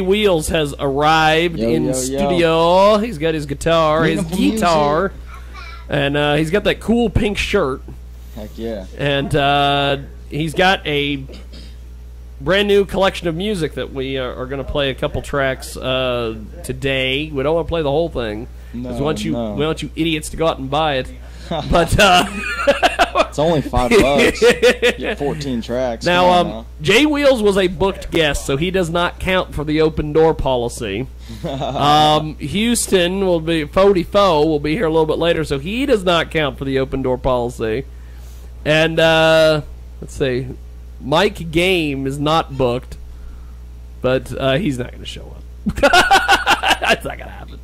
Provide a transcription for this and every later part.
Wheels has arrived in studio. He's got his guitar, and he's got that cool pink shirt. Heck yeah. And he's got a brand new collection of music that we are going to play a couple tracks today. We don't want to play the whole thing because we want you idiots to go out and buy it. But it's only $5. Get 14 tracks. Now, Jay Wheels was a booked guest, so he does not count for the open door policy. Houston will be will be here a little bit later, so he does not count for the open door policy. And let's see, Mike Game is not booked, but he's not going to show up. That's not going to happen.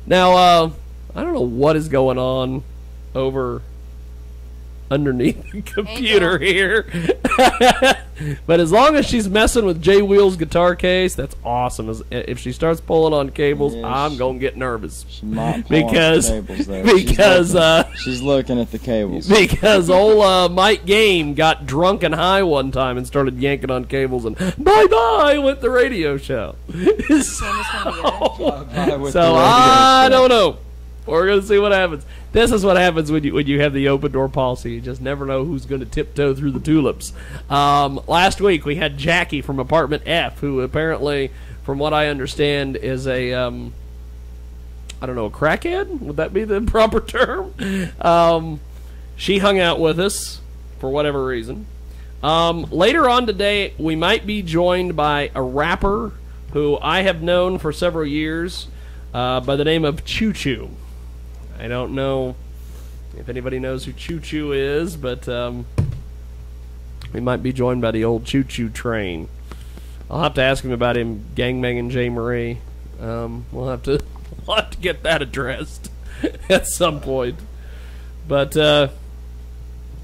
Now, I don't know what is going on over underneath the computer here. But as long as she's messing with Jay Wheels' guitar case, that's awesome. If she starts pulling on cables, I'm going to get nervous. Because she's looking at the cables. Because old Mike Game got drunk and high one time and started yanking on cables, and bye-bye went the radio show. So I don't know. We're going to see what happens. This is what happens when you have the open door policy. You just never know who's going to tiptoe through the tulips. Last week we had Jackie from Apartment F, who apparently, from what I understand, is a I don't know, a crackhead? Would that be the proper term? She hung out with us for whatever reason. Later on today, we might be joined by a rapper who I have known for several years by the name of Choo Choo. I don't know if anybody knows who Choo Choo is, but we might be joined by the old Choo Choo train. I'll have to ask him about him gangbanging J. Marie. We'll have to get that addressed at some point. But I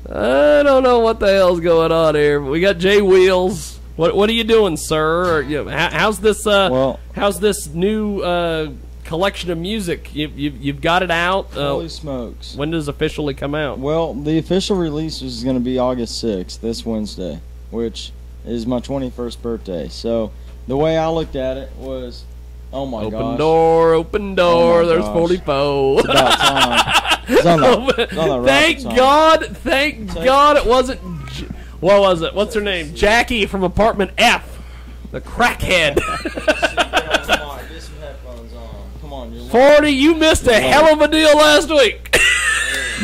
don't know what the hell's going on here. We got Jay Wheels. What are you doing, sir? How's this new collection of music? You've got it out. Holy smokes! When does it officially come out? Well, the official release is going to be August 6th, this Wednesday, which is my 21st birthday. So the way I looked at it was, oh my gosh! Open door. Oh, there's 44. It's about time. It's on the thank God it wasn't. What was it? What's her name? Jackie from Apartment F, the crackhead. 40, you missed a hell of a deal last week.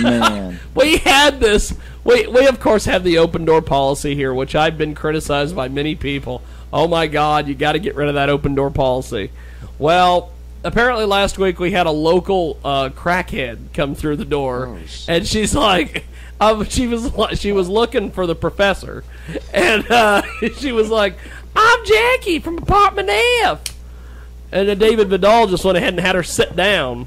Man. We had this. We of course have the open door policy here, which I've been criticized by many people. Oh my God, you got to get rid of that open door policy. Well, apparently last week we had a local crackhead come through the door, and she's like, she was looking for the professor, and she was like, "I'm Jackie from Apartment F." And then David Vidal just went ahead and had her sit down.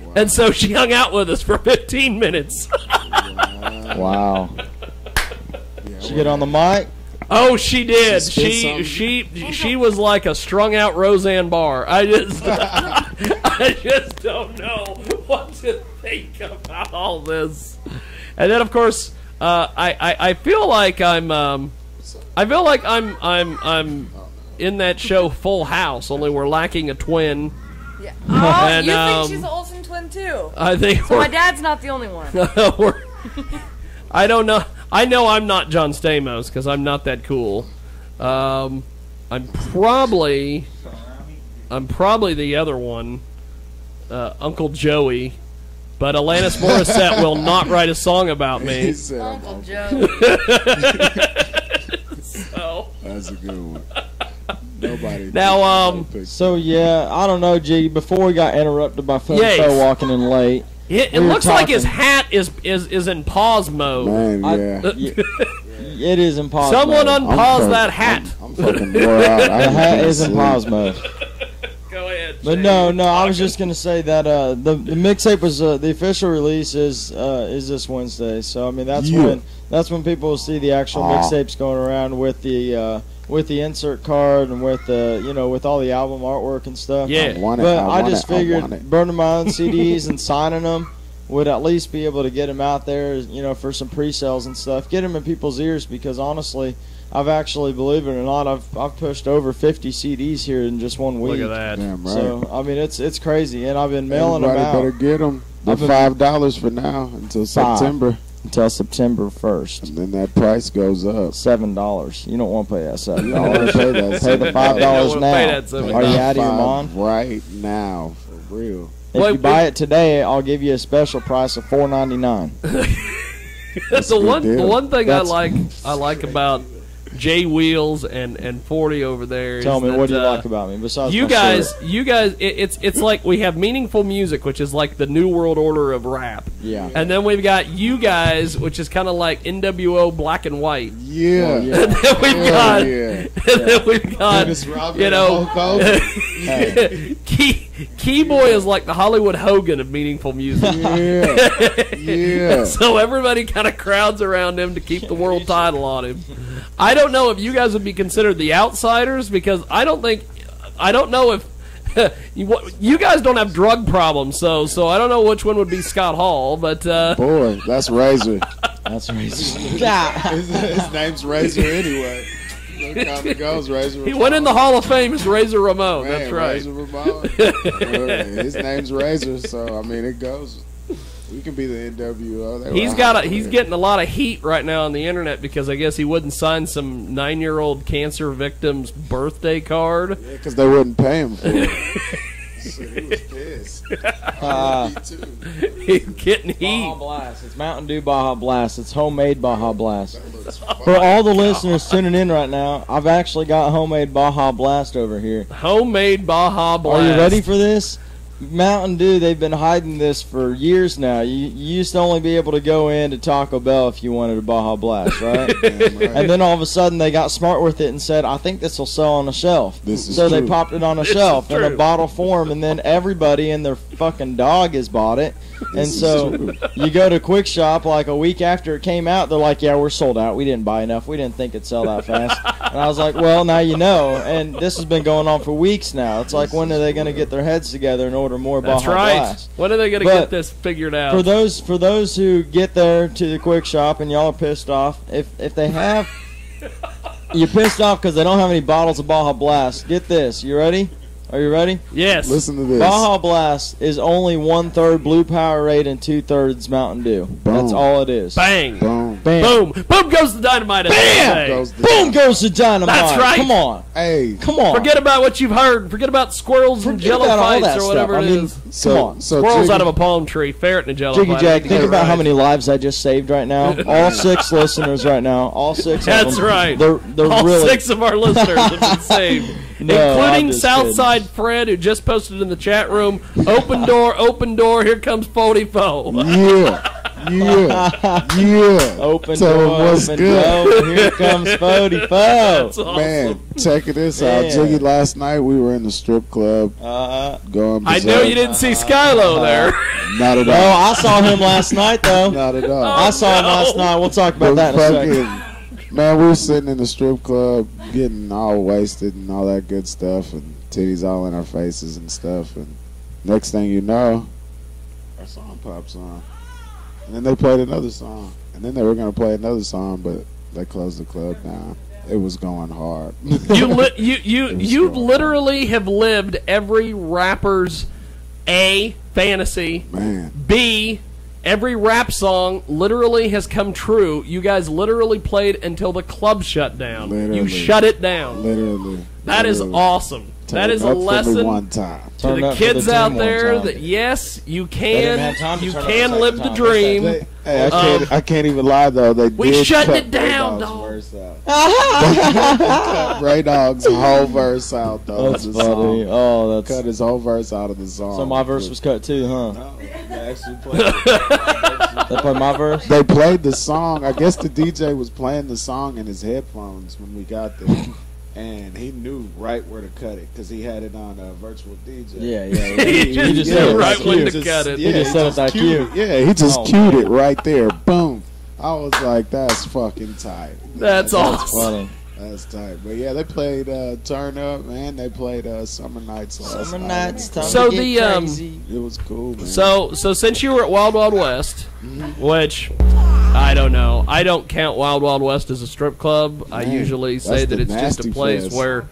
Wow. And so she hung out with us for 15 minutes. Wow. She get on the mic? Oh, she did. She was like a strung out Roseanne Barr. I just don't know what to think about all this. And then of course, I feel like I'm in that show Full House, only we're lacking a twin. Yeah. Oh, and, you think she's an Olsen twin too? I think so. My dad's not the only one. I don't know. I know I'm not John Stamos because I'm not that cool. I'm probably the other one, Uncle Joey. But Alanis Morissette will not write a song about me. Uncle Joey. So that's a good one. Nobody. Now, so yeah, I don't know, G. Before we got interrupted by Fo walking in late. It looks like his hat is in pause mode. Man, yeah. It is in pause Someone mode. Unpause that hat. I'm fucking wore out. The hat is in pause mode. Go ahead. But no, I was just gonna say that the mixtape was the official release is this Wednesday. So I mean that's when people will see the actual mixtapes going around with the insert card and with with all the album artwork and stuff. Yeah. I just figured burning my own CDs and signing them would at least be able to get them out there, for some pre-sales and stuff. Get them in people's ears because honestly, I've actually, believe it or not, I've pushed over 50 CDs here in just 1 week. Look at that. Damn right. So I mean, it's crazy, and I've been mailing them Everybody out. better get them. They're $5 for now until September. Until September 1st. And then that price goes up. $7. You don't want to pay that $7. You don't want to pay that. Pay the $5 wanna now. pay that $7. Are you out of your mind? Right now, for real. If you buy it today, I'll give you a special price of $4.99. The one thing I That's- like about J Wheels and 40 over there. Tell is me, that, what do you like about me besides you my guys? shirt? You guys, it's like we have meaningful music, which is like the new world order of rap. Yeah. And then we've got you guys, which is kind of like NWO Black and White. Yeah. Oh, yeah. And then we've got, yeah. and then we've got, Dennis Rodman you know, and Hulk Hogan. Hey. Keyboy is like the Hollywood Hogan of meaningful music. Yeah. Yeah. So everybody kind of crowds around him to keep the world title on him. I don't know if you guys would be considered the outsiders, because I don't know if you guys don't have drug problems, so I don't know which one would be Scott Hall, but Boy, that's Razor. That's racist. his name's Razor anyway. Look how it goes, Razor Ramon. he went in the Hall of Fame as Razor Ramon. Man, That's right. Razor Ramon. His name's Razor, so I mean it goes. We can be the NWO. He's getting a lot of heat right now on the internet because I guess he wouldn't sign some 9-year-old cancer victim's birthday card. Yeah, because they wouldn't pay him for it. So he was pissed. Me too. He's getting Baja heat. Blast. It's Mountain Dew Baja Blast. It's homemade Baja Blast. That looks For all the listeners tuning in right now, I've actually got homemade Baja Blast over here. Homemade Baja Blast. Are you ready for this? Mountain Dew, they've been hiding this for years now. You used to only be able to go in to Taco Bell if you wanted a Baja Blast, right? Damn right. And then all of a sudden they got smart with it and said, I think this will sell on a shelf. This is So they true. popped it on a This shelf is in a true. bottle form, and then everybody and their fucking dog has bought it. And This is so true. you go to Quick Shop like a week after it came out, they're like, yeah, we're sold out. We didn't buy enough. We didn't think it'd sell that fast. And I was like, well, now you know. And this has been going on for weeks now. It's like, when are they going to get their heads together and order more That's Baja right. Blast? When are they going to But get this figured out? For those who get there to the Quick Shop and y'all are pissed off, if they have, you're pissed off because they don't have any bottles of Baja Blast. Get this. You ready? Are you ready? Yes. Listen to this. Baja Blast is only 1/3 Blue Powerade and 2/3 Mountain Dew. That's all it is. Bang. Boom. Bam. Boom. Boom goes the dynamite. as they Bam! say. Goes the- Boom goes the dynamite. That's right. Come on. Hey. Come on. Forget about what you've heard. Forget about squirrels and Forget jello about all fights that or whatever stuff. it I mean, is. So, Come on. so Squirrels Jiggy, out of a palm tree, ferret and a jello Jiggy fight. Jag, think about Right. how many lives I just saved right now. All 6 listeners right now. All 6 of That's them. right. They're All really 6 of our listeners have been saved. No, I'm including just Southside Fred, who just posted in the chat room, open door, here comes 44. yeah. Open Tell door, him what's open good. door. Here comes 44. That's awesome. Man, check this out. Yeah. Jiggy, last night we were in the strip club going I berserk. know you didn't see Skylo there. Not at Oh, all. I saw him last night though. Not at all. I saw him no. last night. We'll talk about that in a second. Fucking- Man, we were sitting in the strip club getting all wasted and all that good stuff and titties all in our faces and stuff. And next thing you know, our song pops on. And then they played another song. And then they were going to play another song, but they closed the club down. It was going hard. You literally have lived every rapper's A, fantasy, Man. B, every rap song literally has come true. You guys literally played until the club shut down. Literally. You shut it down. Literally. That is Literally. awesome. That is a Turn up for me lesson one time. to Turn the up for kids the out team one there time. that yes, you didn't have time can to turn up can the live second the time. dream. Hey, I can't even lie though. They We did shutting cut it down, Ray Dog's dog. verse out. Cut Ray Dog's whole verse out though. That's of the funny. song. Oh, that's Cut his whole verse out of the song. so. My verse was cut too, huh? No, they actually played it. They played my verse. They played the song. I guess the DJ was playing the song in his headphones when we got there. And he knew right where to cut it because he had it on a virtual DJ. Yeah. He just said knew it. right That's when cute. to cut it. He just said it that cued cute. it. Yeah, he just Oh, cued man. it right there. Boom. I was like, that's fucking tight. That's awesome. Funny. That's tight. But yeah, they played Turn Up, man. They played Summer Nights last Summer night. nights, time So to the, get crazy. It was cool, man. So since you were at Wild Wild West, which I don't know. I don't count Wild Wild West as a strip club. I usually say that it's just a place where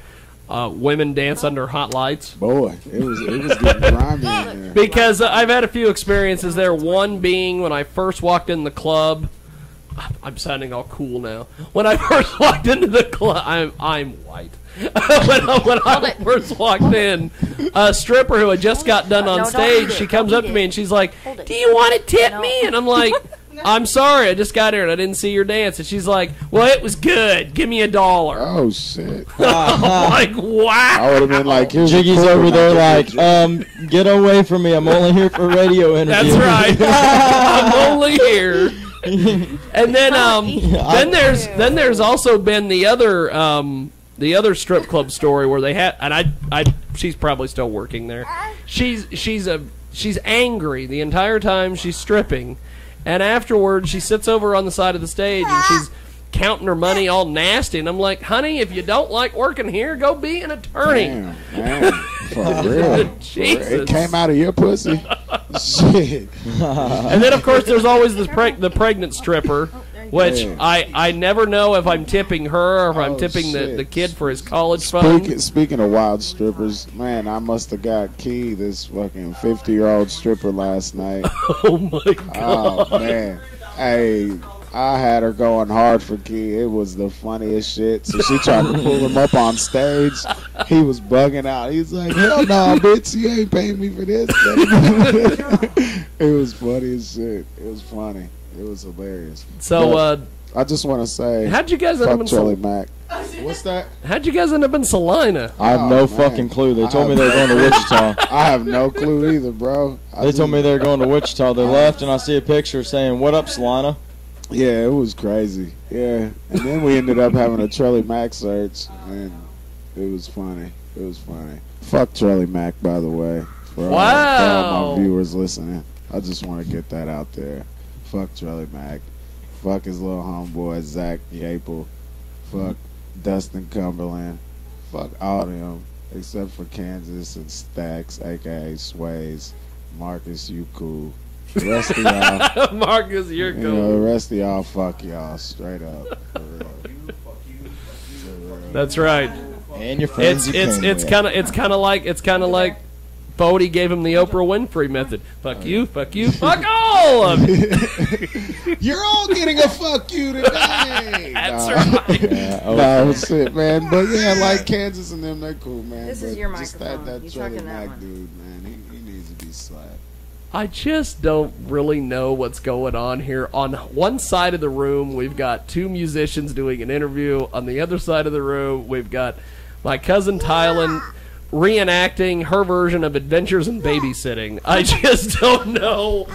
women dance under hot lights. Boy, it was getting grimy in there. Because I've had a few experiences there. One being when I first walked in the club. I'm sounding all cool now. When I first walked into the club, I'm white. when I first walked in, a stripper who had just got done on stage, she comes up to me and she's like, "Do you want to tip me?" And I'm like, "I'm sorry, I just got here and I didn't see your dance." And she's like, "Well, it was good. Give me $1." Oh shit! I'm like, wow. I would have been like, Jiggy's over there like, get away from me. I'm only here for a radio interview. That's right. I'm only here. And then there's also been the other strip club story where they had, and I she's probably still working there. She's angry the entire time she's stripping, and afterwards she sits over on the side of the stage and she's counting her money all nasty, and I'm like, "Honey, if you don't like working here, go be an attorney." Man, for real. Jesus. It came out of your pussy. Shit. And then of course there's always the pregnant stripper, which I never know if I'm tipping her or if I'm tipping the kid for his college fund. Speaking of wild strippers, man, I must have got Key, this fucking 50-year-old stripper last night. Oh my god. Oh man. Hey, I had her going hard for Key. It was the funniest shit. So she tried to pull him up on stage. He was bugging out. He's like, "Hell no, bitch, you ain't paying me for this." It was funny as shit. It was funny. It was hilarious. So, I just want to say, how'd you guys end up in Charlie Mack? What's that? How'd you guys end up in Salina? I have no fucking clue. They told me they were going to Wichita. I have no clue either, bro. They told me they were going to Wichita. They left, and I see a picture saying, "What up, Salina?" Yeah, it was crazy. Yeah, and then we ended up having a Charlie Mack search, and it was funny. It was funny. Fuck Charlie Mack, by the way. For all my viewers listening, I just want to get that out there. Fuck Charlie Mack. Fuck his little homeboy Zach Yapel. Fuck Dustin Cumberland. Fuck all of them except for Kansas and Stacks, aka Sways. Marcus, you cool. The rest of y'all, Marcus, you're cool. The rest of y'all, fuck y'all, straight up. For real. That's right. And your friends. It's kind of like Bodie gave him the Oprah Winfrey method. Fuck you, fuck all of you. You're all getting a fuck you today. That's right. No, shit, man. But yeah, like Kansas and them, they're cool, man. This but is your just microphone. that Charlie Mack dude, man. He needs to be slapped. I just don't really know what's going on here. On one side of the room, we've got two musicians doing an interview. On the other side of the room, we've got my cousin Tylen reenacting her version of Adventures in Babysitting. I just don't know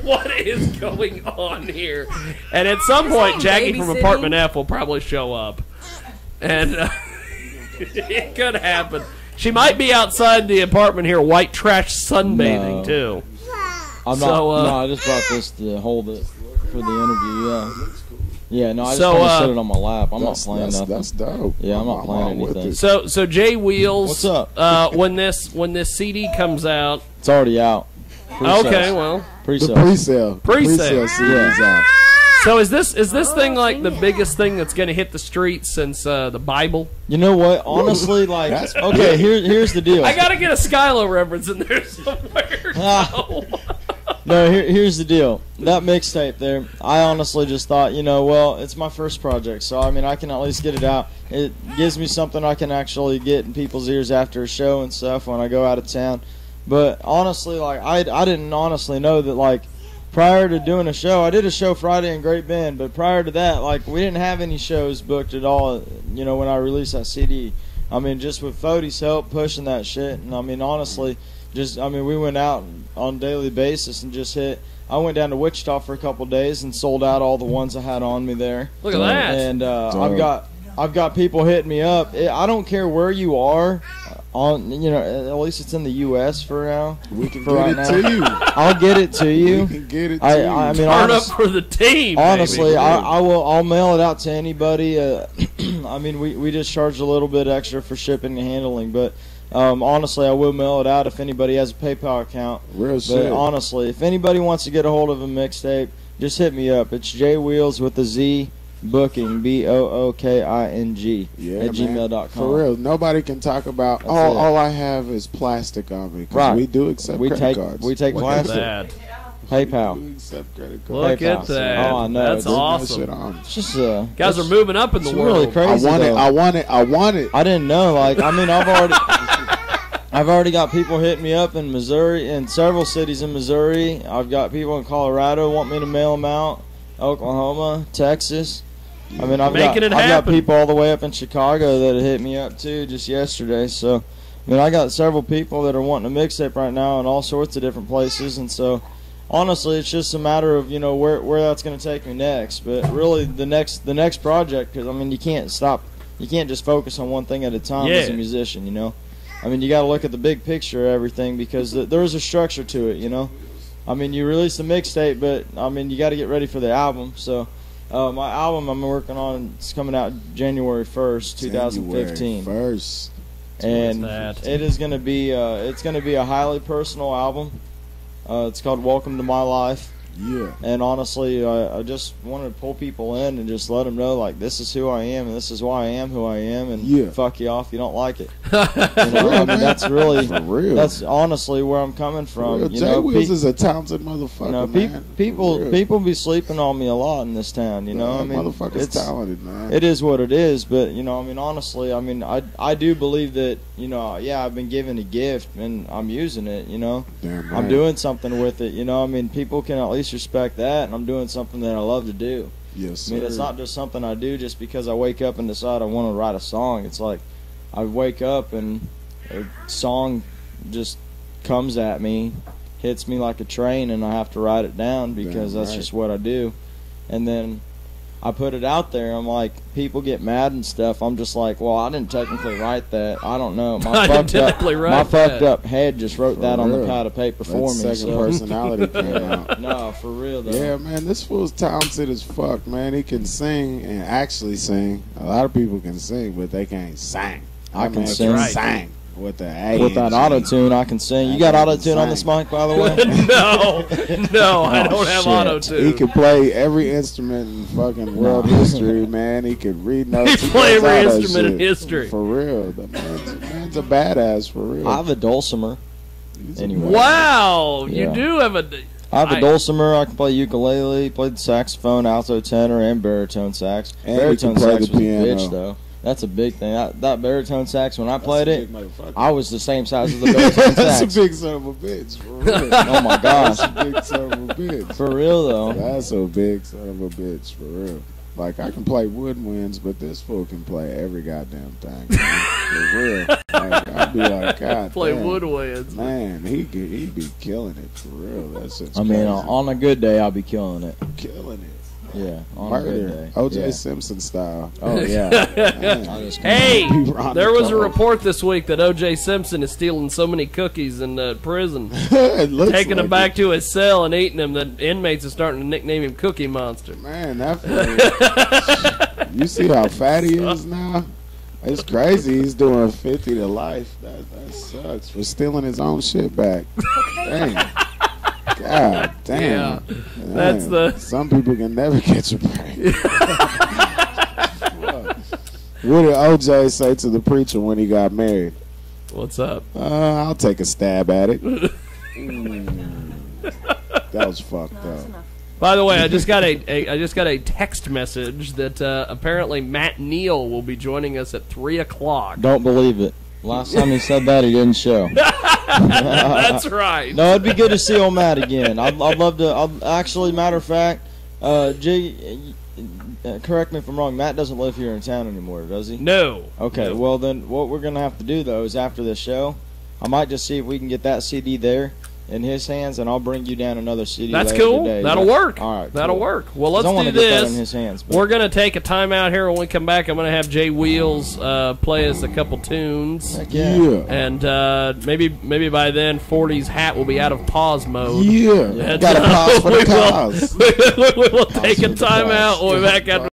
what is going on here. And at some point, Jackie from Apartment F will probably show up. And it could happen. She might be outside the apartment here, white trash sunbathing, too. I'm not. No, I just brought this to hold it for the interview. Yeah. No, I just want to set it on my lap. I'm not playing nothing. That's dope. Yeah, I'm not playing anything. So Jay Wheels, what's up? When this CD comes out, it's already out. Pre-sales. Okay, well, pre-sale CD's out. So is this thing like the biggest thing that's going to hit the streets since the Bible? You know what? Honestly, like, okay, here's the deal. I got to get a Skylo reference in there somewhere. No, here's the deal. That mixtape there, I honestly just thought, well, it's my first project, so I mean, I can at least get it out. It gives me something I can actually get in people's ears after a show and stuff when I go out of town. But honestly, like, I didn't honestly know that, like, prior to doing a show, I did a show Friday in Great Bend, but prior to that, like, we didn't have any shows booked at all, when I released that CD. I mean, just with Fodie's help pushing that shit, and I mean, honestly, we went out on a daily basis and just hit. I went down to Wichita for a couple of days and sold out all the ones I had on me there. Look at that! And I've got people hitting me up. I don't care where you are. At least it's in the U.S. for now. We can get it to you. I'll get it to you. We can get it to you. I mean, turn up for the team. Honestly, I'll mail it out to anybody. I mean, we just charge a little bit extra for shipping and handling, but honestly, I will mail it out if anybody has a PayPal account. Real shit. But honestly, if anybody wants to get a hold of a mixtape, just hit me up. It's J Wheels with a Z booking BOOKING at gmail.com. For real, nobody can talk about all I have is plastic on me because we do accept credit cards. We take plastic. That. PayPal. We accept credit cards. Look PayPal. at that. Oh, I know. That's awesome. It's just guys are moving up in the world. Really crazy. I want it. I didn't know. Like, I mean, I've already got people hitting me up in Missouri, in several cities in Missouri. I've got people in Colorado want me to mail them out. Oklahoma, Texas. I mean, I've got people all the way up in Chicago that have hit me up too just yesterday. So, I mean, I got several people that are wanting a mixtape right now in all sorts of different places, and so honestly, it's just a matter of where that's going to take me next. But really, the next project, because I mean, you can't just focus on one thing at a time as a musician. I mean, you got to look at the big picture of everything because there's a structure to it. I mean, you release the mixtape, but I mean, you got to get ready for the album. So. My album I'm working on is coming out January 1st, 2015. January 1st. And it is going to be a highly personal album. It's called Welcome to My Life. Yeah. And honestly, I just wanted to pull people in and just let them know, like, this is who I am and this is why I am who I am, and fuck you off if you don't like it. I mean, that's really, for real. That's honestly where I'm coming from. J Wheels is a talented motherfucker, man. People be sleeping on me a lot in this town. I mean, motherfucker's talented, man. It is what it is, but I mean, honestly, I mean, I do believe that I've been given a gift and I'm using it. Damn right. I'm doing something with it. I mean, people can at least respect that, and I'm doing something that I love to do. Yes, sir. I mean, it's not just something I do just because I wake up and decide I want to write a song. It's like I wake up and a song just comes at me, hits me like a train, and I have to write it down because that's just what I do. And then I put it out there. I'm like, people get mad and stuff. I'm just like, well, I didn't technically write that. I don't know. My fucked up head just wrote that on the pad of paper for me. Second personality came out. No, for real though. Yeah, man, this fool's talented as fuck, man. He can sing and actually sing. A lot of people can sing, but they can't sing. I can sing. Sing. With that auto-tune, I can sing. You got auto-tune on this mic, by the way? No, I don't have auto-tune. He can play every instrument in fucking world history, man. He can read notes. He play every instrument in history. For real. The man's a badass, for real. I have a dulcimer. Anyway. Wow, you do have a... I have a dulcimer. I can play ukulele, play the saxophone, alto tenor, and baritone sax. And baritone sax was a bitch, though. That's a big thing. That baritone sax, when I played it, I was the same size as the baritone sax. That's a big son of a bitch, for real. Oh, my gosh. That's a big son of a bitch. For real, though. That's a big son of a bitch, for real. Like, I can play woodwinds, but this fool can play every goddamn thing. For real. Like, I'd be like, God play damn. woodwinds. Man, he'd be killing it, for real. That's I mean, on a good day, I'll be killing it. Killing it. Yeah, on a good day. O.J. Simpson style. Oh, yeah. Hey, there was a report this week that O.J. Simpson is stealing so many cookies in prison, taking them back to his cell and eating them, that inmates are starting to nickname him Cookie Monster. Man, you see how fat he is now? It's crazy. He's doing 50 to life. That sucks for stealing his own shit back. Dang. God damn. Yeah, that's some people can never catch a break. What did OJ say to the preacher when he got married? What's up? I'll take a stab at it. That was fucked up. By the way, I just got a text message that apparently Matt Neal will be joining us at 3:00. Don't believe it. Last time he said that, he didn't show. That's right. No, it'd be good to see old Matt again. I'd love to. Actually, matter of fact, correct me if I'm wrong. Matt doesn't live here in town anymore, does he? No. Okay. No. Well, then what we're gonna have to do though is after this show, I might just see if we can get that CD there in his hands, and I'll bring you down another CD. That's later cool. Today. That'll work. All right. That'll cool. work. Well, let's do get this. That in his hands, we're gonna take a timeout here. When we come back, I'm gonna have Jay Wheels play us a couple tunes. Heck yeah. And maybe by then, 40's hat will be out of pause mode. Yeah. And, Got to pause for the cause. We will take a timeout. We'll be back after.